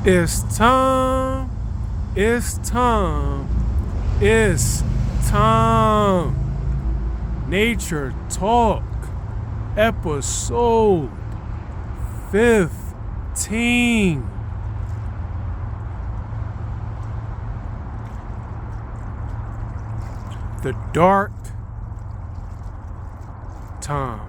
It's time. It's time. It's time. Nature Talk, episode 15. The dark times.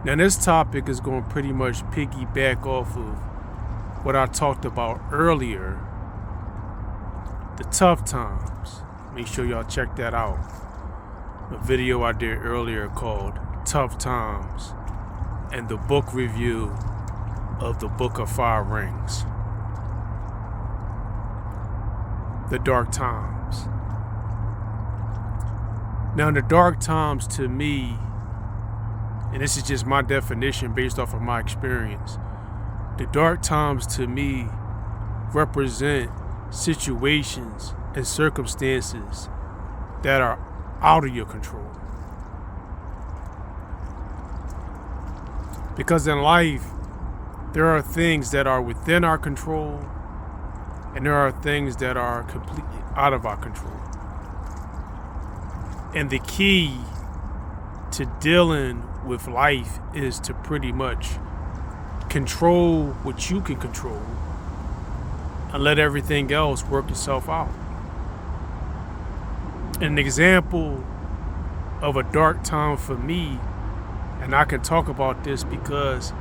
Now, this topic is going to pretty much piggyback off of what I talked about earlier, the tough times. Make sure y'all check that out. A video I did earlier called Tough Times, and the book review of the Book of Fire Rings. The dark times. Now, the dark times to me, and this is just my definition based off of my experience, the dark times to me represent situations and circumstances that are out of your control. Because in life, there are things that are within our control, and there are things that are completely out of our control. And the key to dealing with life is to pretty much control what you can control and let everything else work itself out. An example of a dark time for me, and I can talk about this because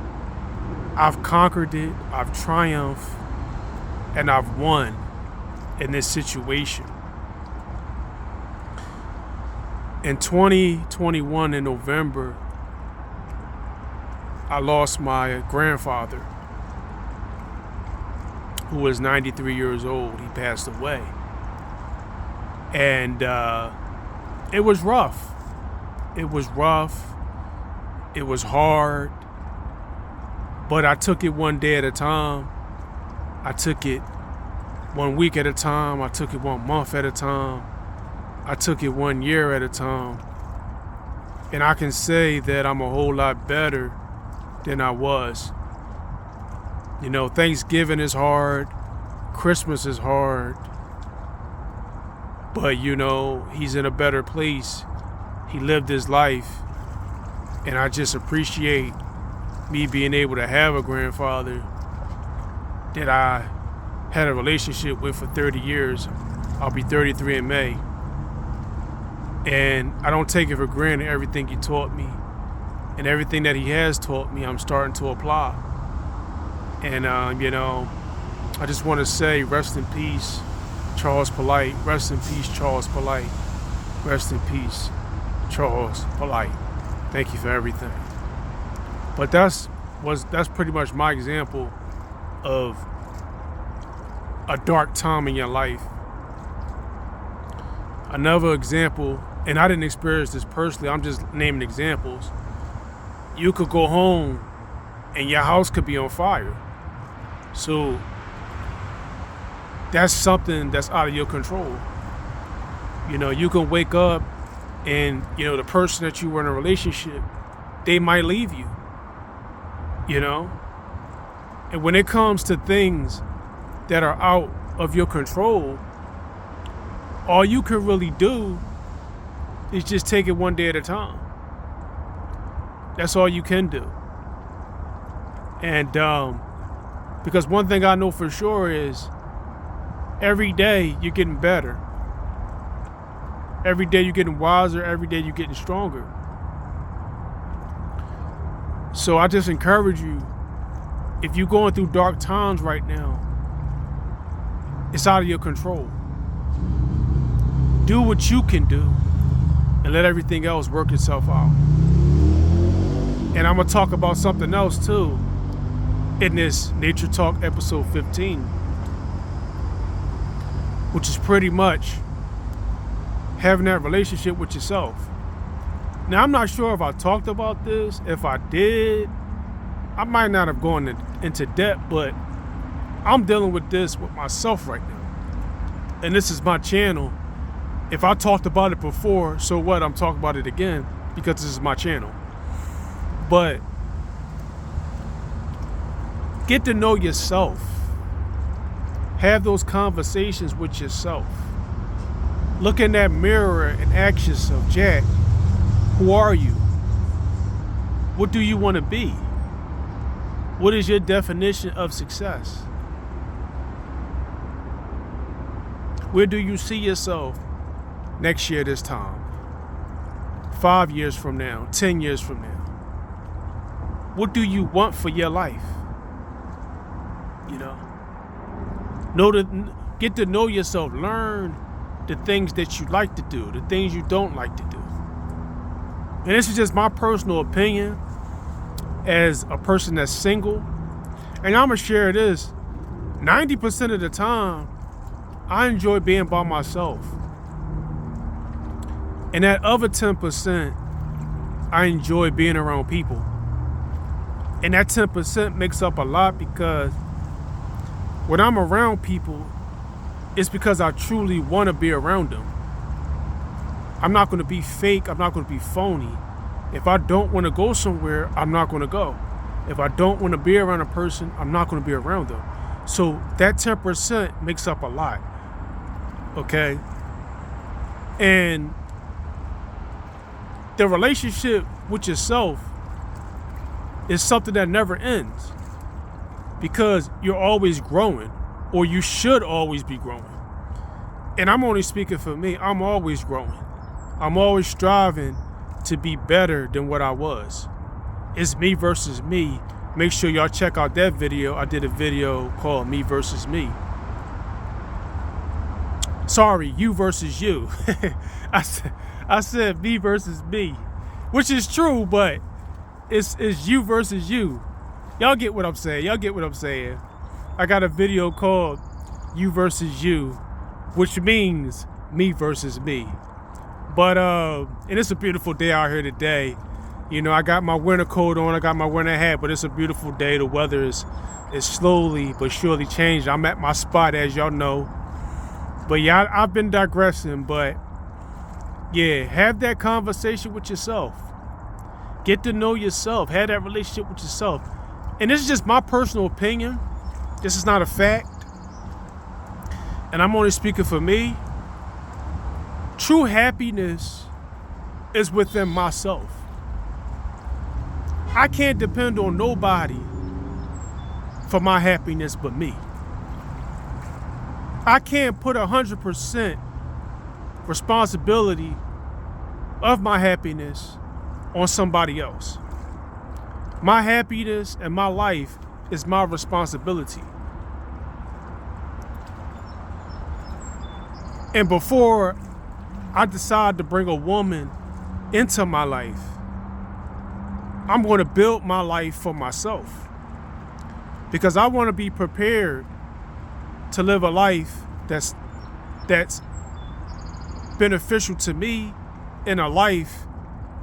I've conquered it, I've triumphed, and I've won in this situation. In 2021 in November, I lost my grandfather, who was 93 years old. He passed away. And it was rough. It was rough. It was hard. But I took it one day at a time. I took it 1 week at a time. I took it 1 month at a time. I took it 1 year at a time. And I can say that I'm a whole lot better than I was. You know, Thanksgiving is hard. Christmas is hard. But, you know, he's in a better place. He lived his life. And I just appreciate me being able to have a grandfather that I had a relationship with for 30 years. I'll be 33 in May. And I don't take it for granted everything he taught me. And everything that he has taught me, I'm starting to apply. And, you know, I just want to say rest in peace, Charles Polite. Rest in peace, Charles Polite. Rest in peace, Charles Polite. Thank you for everything. But that's pretty much my example of a dark time in your life. Another example, and I didn't experience this personally, I'm just naming examples. You could go home and your house could be on fire. So that's something that's out of your control. You know, you can wake up and, you know, the person that you were in a relationship, they might leave you, you know? And when it comes to things that are out of your control, all you can really do is just take it one day at a time. That's all you can do. And because one thing I know for sure is every day you're getting better. Every day you're getting wiser. Every day you're getting stronger. So I just encourage you, if you're going through dark times right now, it's out of your control. Do what you can do and let everything else work itself out. And I'm going to talk about something else too in this Nature Talk episode 15, which is pretty much having that relationship with yourself. Now, I'm not sure if I talked about this. If I did, I might not have gone into depth, but I'm dealing with this with myself right now. And this is my channel. If I talked about it before, so what? I'm talking about it again because this is my channel. But Get to know yourself. Have those conversations with yourself. Look in that mirror and ask yourself, Jack, who are you? What do you want to be? What is your definition of success? Where do you see yourself next year this time? 5 years from now, 10 years from now? What do you want for your life? You know, get to know yourself. Learn the things that you like to do, the things you don't like to do. And this is just my personal opinion as a person that's single. And I'm going to share this. 90% of the time, I enjoy being by myself. And that other 10%, I enjoy being around people. And that 10% makes up a lot because when I'm around people, it's because I truly want to be around them. I'm not going to be fake. I'm not going to be phony. If I don't want to go somewhere, I'm not going to go. If I don't want to be around a person, I'm not going to be around them. So that 10% makes up a lot. Okay? And the relationship with yourself is something that never ends because you're always growing, or you should always be growing. And I'm only speaking for me. I'm always growing. I'm always striving to be better than what I was. It's me versus me. Make sure y'all check out that video. I did a video called Me Versus Me. Sorry, you versus you. I said me versus me, which is true, but it's you versus you. Y'all get what I'm saying. I got a video called You Versus You, which means me versus me. But and it's a beautiful day out here today. You know, I got my winter coat on, I got my winter hat, but it's a beautiful day. The weather is slowly but surely changing. I'm at my spot, as y'all know. But yeah, I've been digressing, but yeah, have that conversation with yourself. Get to know yourself. Have that relationship with yourself. And this is just my personal opinion. This is not a fact. And I'm only speaking for me. True happiness is within myself. I can't depend on nobody for my happiness but me. I can't put 100% responsibility of my happiness on somebody else. My happiness and my life is my responsibility. And before I decide to bring a woman into my life, I'm going to build my life for myself, because I want to be prepared to live a life that's beneficial to me, and a life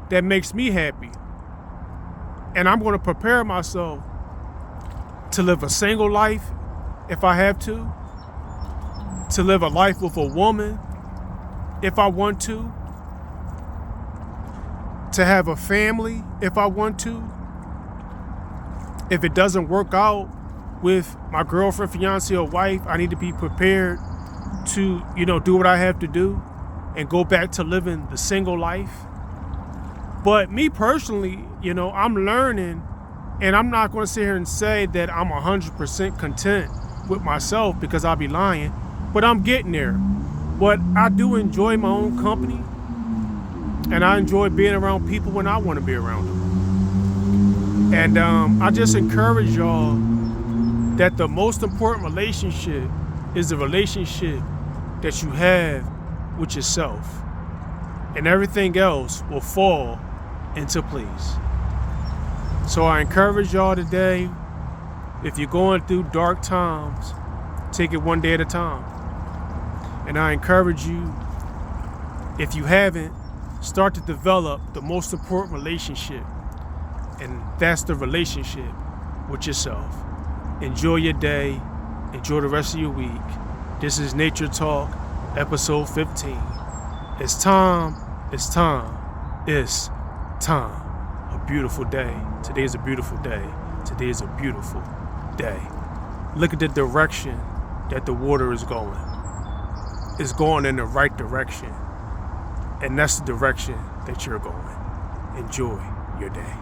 that makes me happy. And I'm going to prepare myself to live a single life if I have to live a life with a woman if I want to have a family if I want to. If it doesn't work out with my girlfriend, fiance, or wife, I need to be prepared to, do what I have to do and go back to living the single life. But me personally, I'm learning, and I'm not going to sit here and say that I'm 100% content with myself, because I'll be lying, but I'm getting there. But I do enjoy my own company, and I enjoy being around people when I want to be around them. And I just encourage y'all that the most important relationship is the relationship that you have with yourself, and everything else will fall into place. So I encourage y'all today, if you're going through dark times, take it one day at a time. And I encourage you, if you haven't, start to develop the most important relationship, and that's the relationship with yourself. Enjoy your day. Enjoy the rest of your week. This is Nature Talk, episode 15. It's time. A beautiful day. Today is a beautiful day. Today is a beautiful day. Look at the direction that the water is going. It's going in the right direction. And that's the direction that you're going. Enjoy your day.